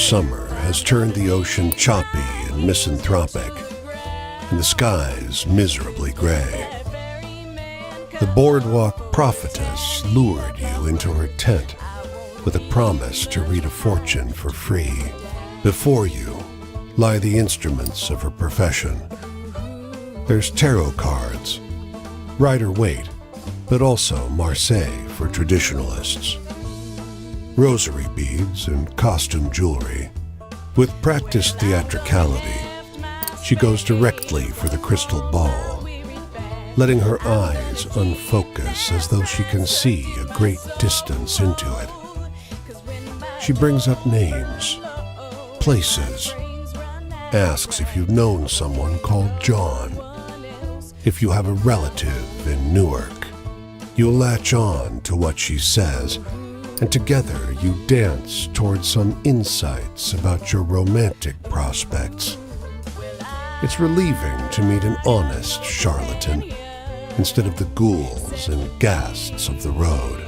summer has turned the ocean choppy and misanthropic, and the skies miserably gray. The boardwalk prophetess lured you into her tent with a promise to read a fortune for free. Before you lie the instruments of her profession. There's tarot cards, Rider-Waite, but also Marseille for traditionalists. Rosary beads and costume jewelry. With practiced theatricality, she goes directly for the crystal ball, letting her eyes unfocus as though she can see a great distance into it. She brings up names, places, asks if you've known someone called John, if you have a relative in Newark. You'll latch on to what she says, and together you dance towards some insights about your romantic prospects. It's relieving to meet an honest charlatan instead of the ghouls and ghasts of the road.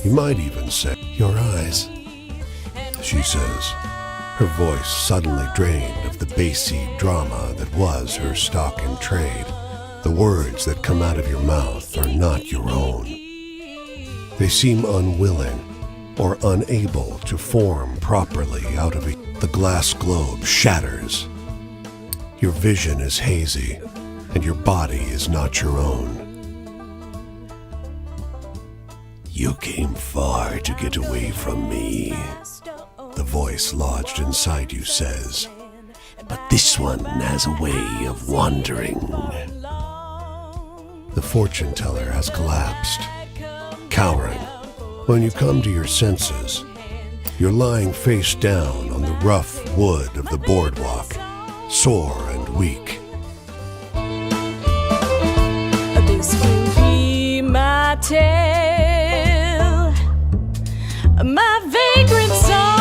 You might even say, "Your eyes," she says, her voice suddenly drained of the bassy drama that was her stock in trade. The words that come out of your mouth are not your own. They seem unwilling or unable to form properly out of it. The glass globe shatters. Your vision is hazy, and your body is not your own. "You came far to get away from me," the voice lodged inside you says, "but this one has a way of wandering." The fortune teller has collapsed, cowering. When you come to your senses, you're lying face down on the rough wood of the boardwalk, sore and weak. This will be my tale, my vagrant song.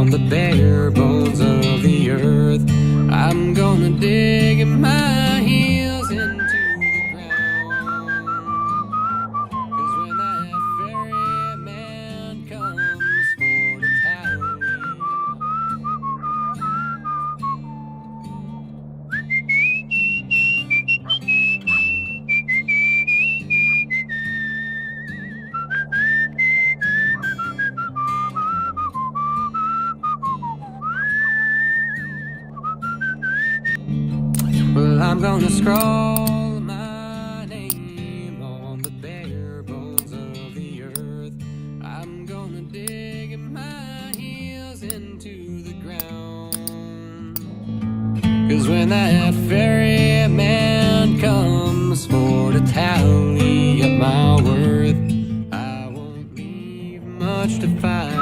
On the bare bones of the earth, I'm gonna dig my heels into the ground. 'Cause when that ferryman comes for to tally, well, I'm gonna scrawl my name on the bare bones of the earth. I'm gonna dig my heels into the ground. 'Cause when that ferryman comes for to tally up my worth, I won't leave much to find.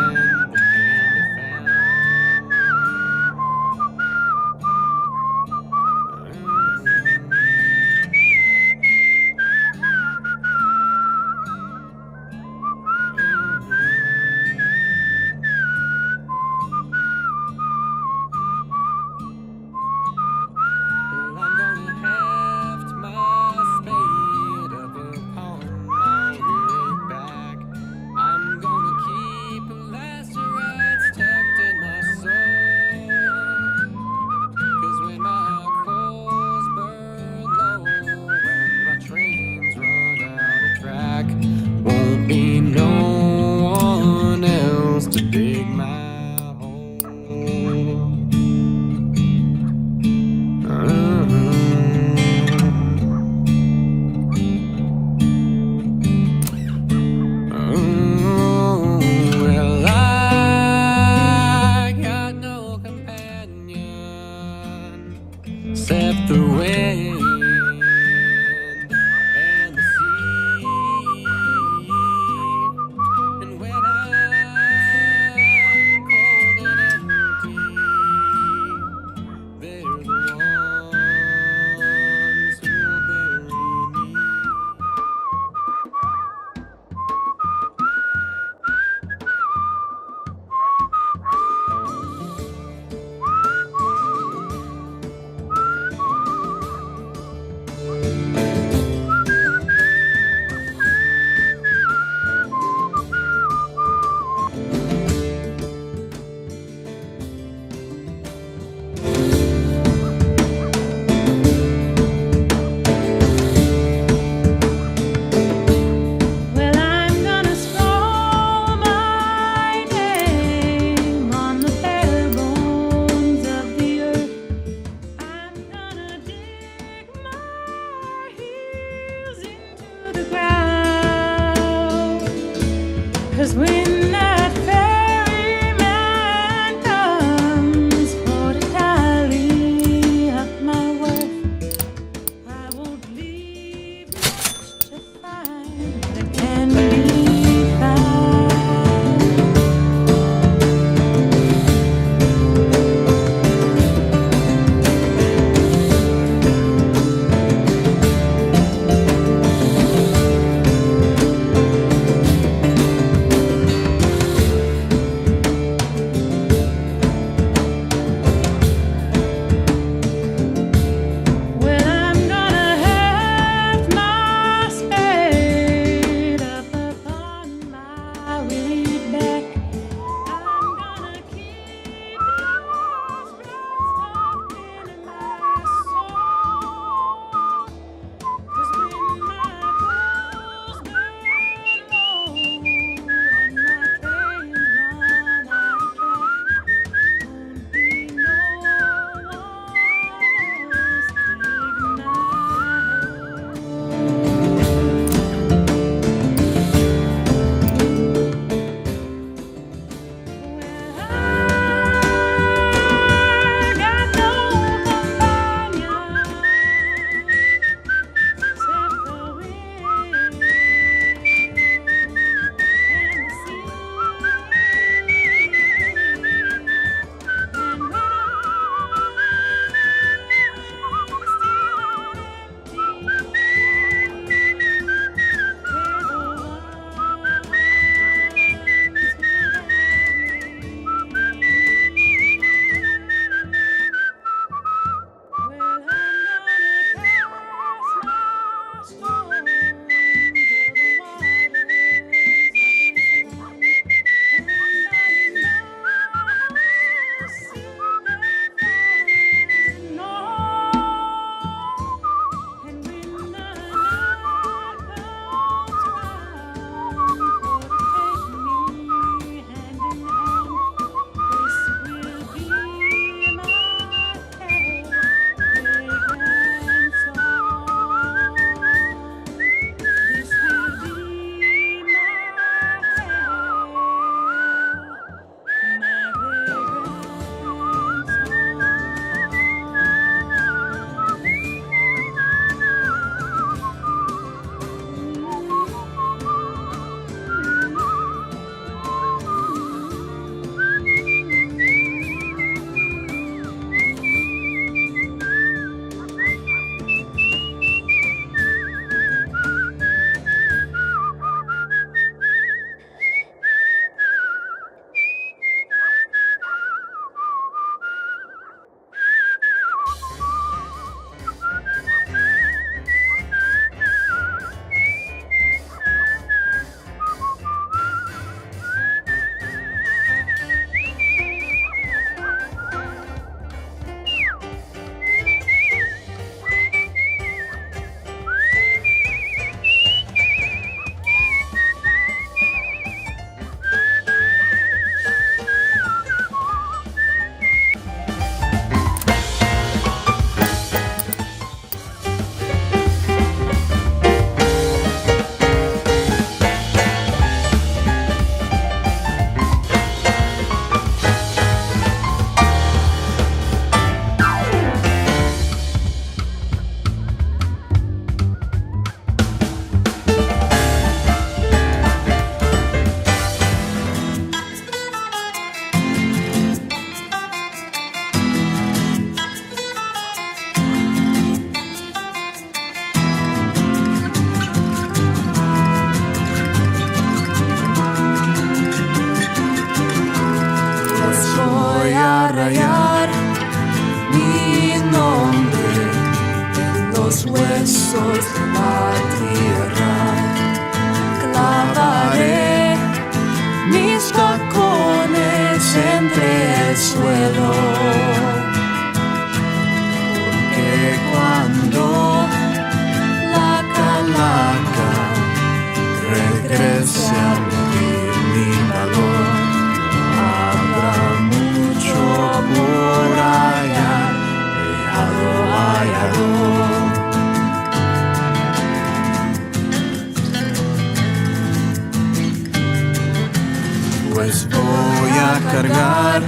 cargar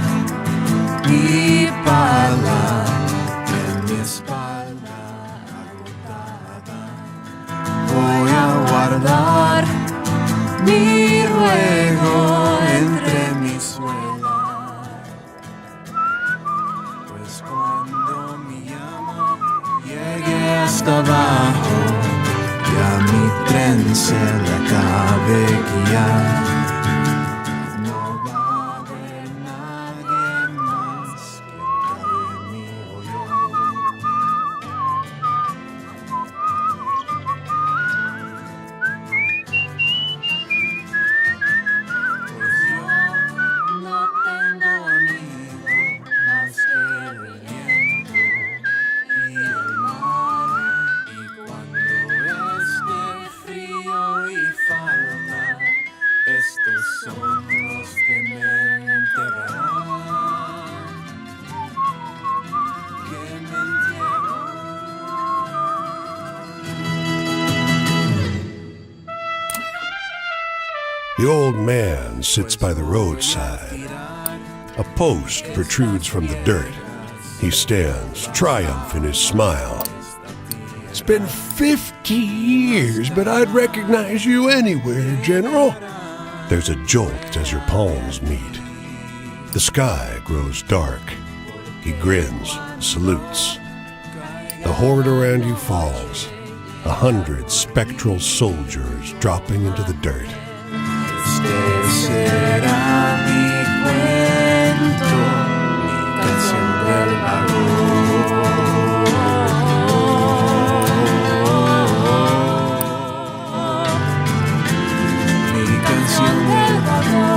mi pala en mi espalda agotada. Voy a guardar mi ruego entre mis suelas, pues cuando mi llama llegue hasta abajo, ya mi tren se le acabe guiar. No va a haber nadie más que cabe mi hoyo. Pues yo no tengo amigo más que el viento y el mar. Y cuando esté frío y falta, estos son los que me enterrarán. Que me entierran. The old man sits by the roadside. A post protrudes from the dirt. He stands, triumph in his smile. It's been 50 years, but I'd recognize you anywhere, General. There's a jolt as your palms meet. The sky grows dark. He grins, salutes. The horde around you falls. 100 spectral soldiers dropping into the dirt. Este será mi cuento, mi canción del vagón. Mi canción del vagón.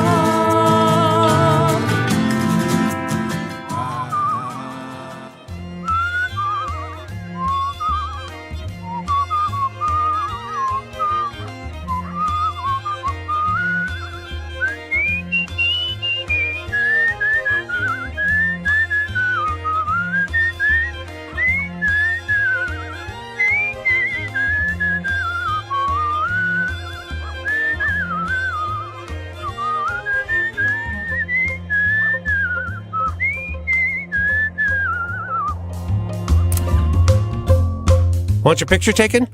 Want your picture taken?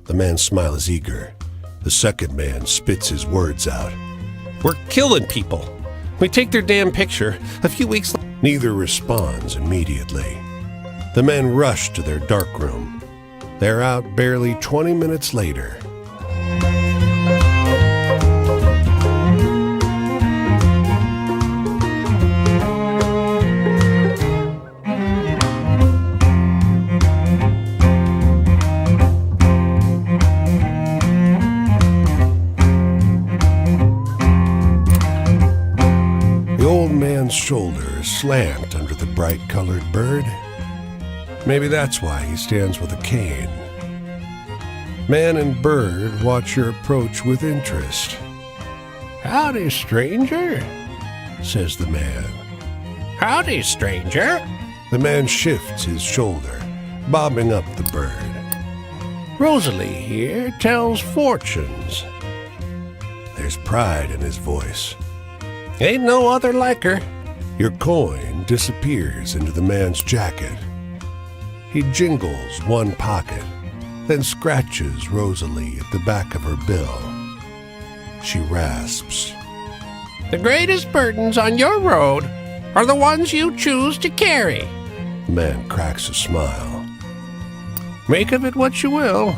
The man's smile is eager. The second man spits his words out. We're killing people. We take their damn picture. A few weeks later, neither responds immediately. The men rush to their dark room. They're out barely 20 minutes later. Shoulders slant under the bright-colored bird. Maybe that's why he stands with a cane. Man and bird watch your approach with interest. "Howdy, stranger," says the man. "Howdy, stranger." The man shifts his shoulder, bobbing up the bird. "Rosalie here tells fortunes." There's pride in his voice. "Ain't no other like her." Your coin disappears into the man's jacket. He jingles one pocket, then scratches Rosalie at the back of her bill. She rasps. "The greatest burdens on your road are the ones you choose to carry." The man cracks a smile. "Make of it what you will.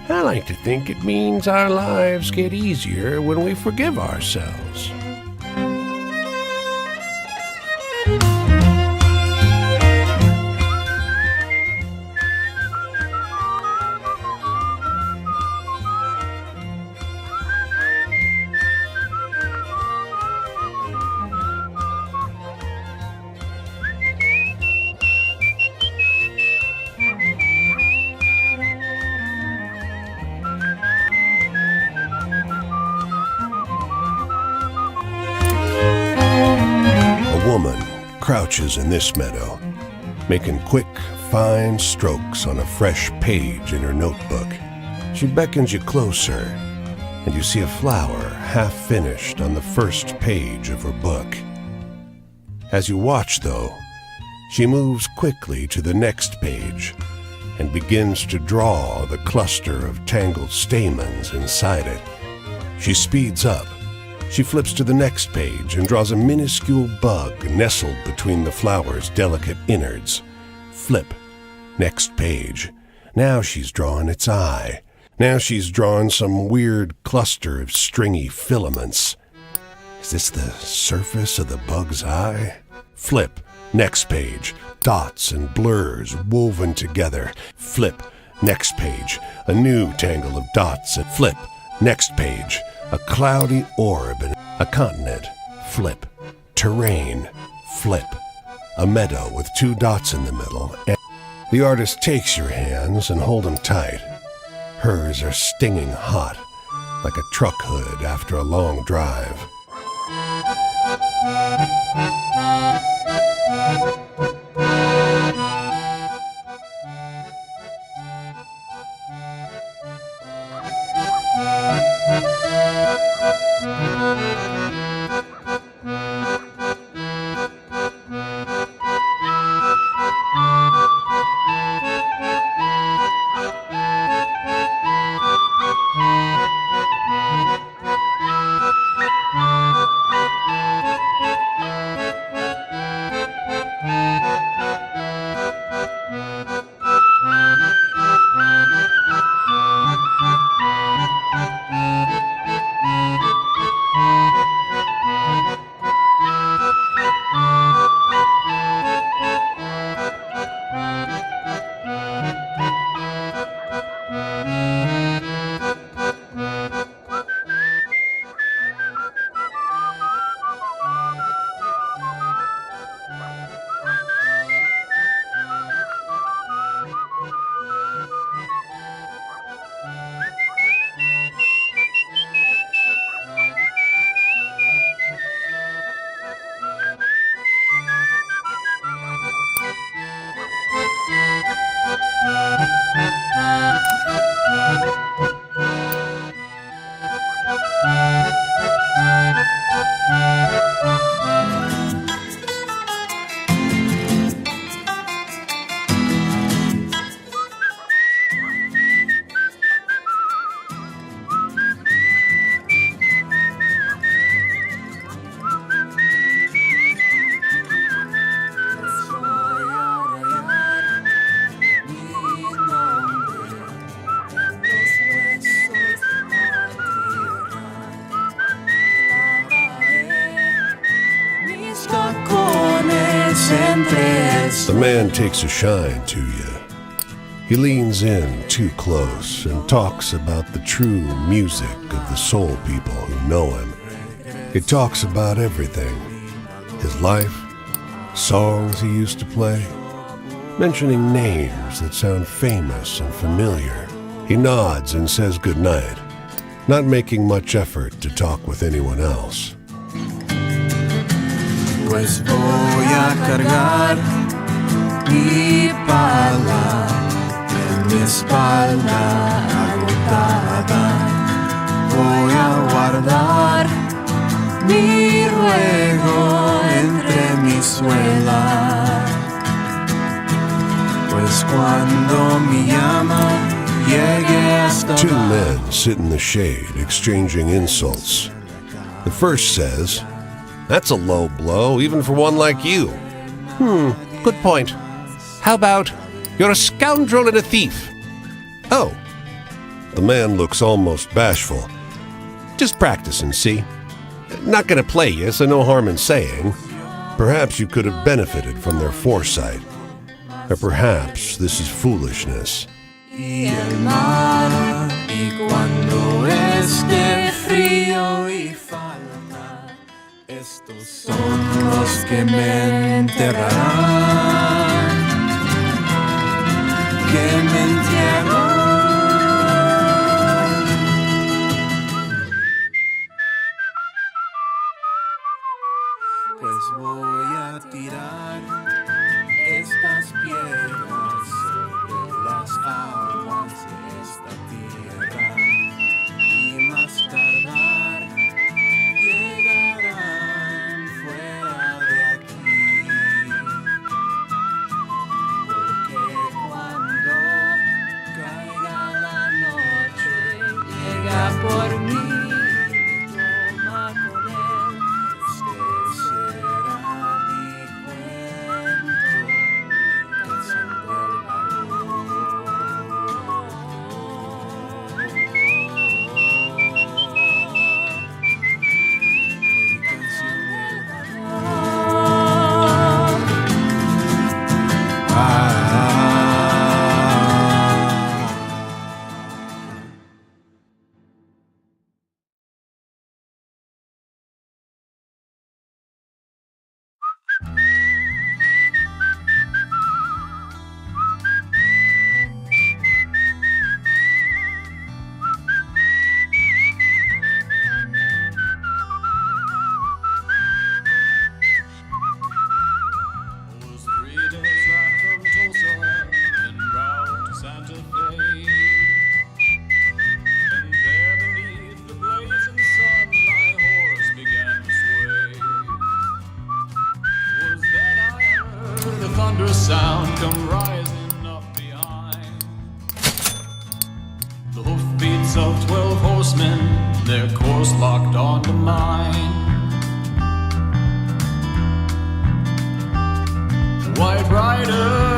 I like to think it means our lives get easier when we forgive ourselves." Crouches in this meadow, making quick, fine strokes on a fresh page in her notebook. She beckons you closer. and you see a flower half finished on the first page of her book. As you watch, though, she moves quickly to the next page and begins to draw the cluster of tangled stamens inside it. She speeds up. She flips to the next page and draws a minuscule bug nestled between the flower's delicate innards. Flip. Next page. Now she's drawn its eye. Now she's drawn some weird cluster of stringy filaments. Is this the surface of the bug's eye? Flip. Next page. Dots and blurs woven together. Flip. Next page. A new tangle of dots and flip. Next page. A cloudy orb and a continent. Flip. Terrain. Flip. A meadow with 2 dots in the middle. And the artist takes your hands and hold them tight. Hers are stinging hot, like a truck hood after a long drive. The man takes a shine to you. He leans in too close and talks about the true music of the soul people who know him. He talks about everything. His life, songs he used to play, mentioning names that sound famous and familiar. He nods and says goodnight, not making much effort to talk with anyone else. Pues voy a cargar mi pala en mi espalda agotada. Voy a guardar mi ruego entre mis suelas. Pues cuando mi llama llegue hasta 2 men sit in the shade exchanging insults. The first says, "That's a low blow, even for one like you." Good point. How about, "You're a scoundrel and a thief"? Oh. The man looks almost bashful. "Just practice and see. Not gonna play you, so no harm in saying. Perhaps you could have benefited from their foresight. Or perhaps this is foolishness." y el mar, y cuando esté frío y falta, estos son los que me enterrarán, que me entierran. Pues voy a tirar estas piedras sobre las aguas de esta tierra y más tarde The hoofbeats of 12 horsemen, their course locked onto mine. White Rider